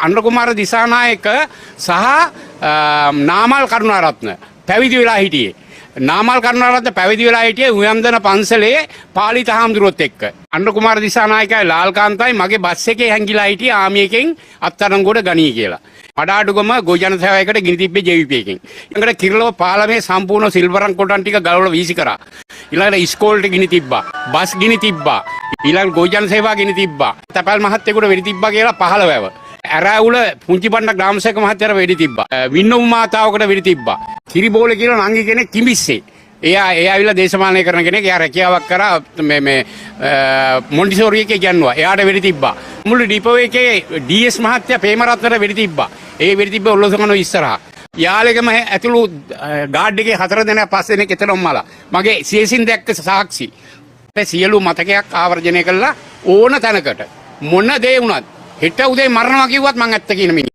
අනුර කුමාර දිසානායක සහ නාමල් කරුණාරත්න පැවිදි වෙලා හිටියේ. නාමල් කරුණාරත්න පැවිදි වෙලා හිටියේ උයන්දන පන්සලේ පාලිත හාමුදුරුවොත් එක්ක. අනුර කුමාර දිසානායකයි ලාල්කාන්තයි මගේ බස් එකේ හැංගිලා හිටියේ ආමියකින් අත්අඩංගුවට ගනී කියලා. අඩාඩුගම ගොජන සේවයකට ගිනි තිබ්බේ ජෙවිපියකින්. ඊළඟට කිරලව පාලමේ සම්පූර්ණ සිල්වරන් කොටන් ටික ගලවලා වීසි කරා. ඊළඟට ඉස්කෝලේට ගිනි තිබ්බා. බස් ගිනි තිබ්බා. ඊළඟ ගොජන සේවා ගිනි තිබ්බා. තපල් මහත්තයෙකුට වෙඩි තිබ්බා කියලා 15 වැව. ඇරාවුල පුංචිපණ්ඩ ග්‍රාමසේවක මහත්තයාට වෙඩි තිබ්බා. වින්නු මාතාවකට වෙඩි තිබ්බා. කිරිබෝලේ කියලා නංගි කෙනෙක් කිඹිස්සේ. එයා ඇවිල්ලා දේශපාලනය කරන කෙනෙක්. එයා රැකියාවක් කරා මේ මොන්ටිසෝරි එකේ යන්නවා. එයාට වෙඩි තිබ්බා. මුළු ඩිපෝ එකේ ඩීඑස් මහත්තයා ප්‍රේමරත්නට වෙඩි තිබ්බා. ඒ වෙඩි තිබ්බේ ඔල්ලොසකන ඉස්සරහා. යාලෙකම ඇතුළු ගාඩ් එකේ 4 දෙනා 5 දෙනෙක් එතනම මලා. මගේ සියසින් දැක්ක සාක්ෂි. සියලු මතකයක් ආවර්ජනය කළා ඕන තැනකට මොන දේ වුණත් හෙට උදේ මරනවා කිව්වත් මං ඇත්ත කියන මිනිහ.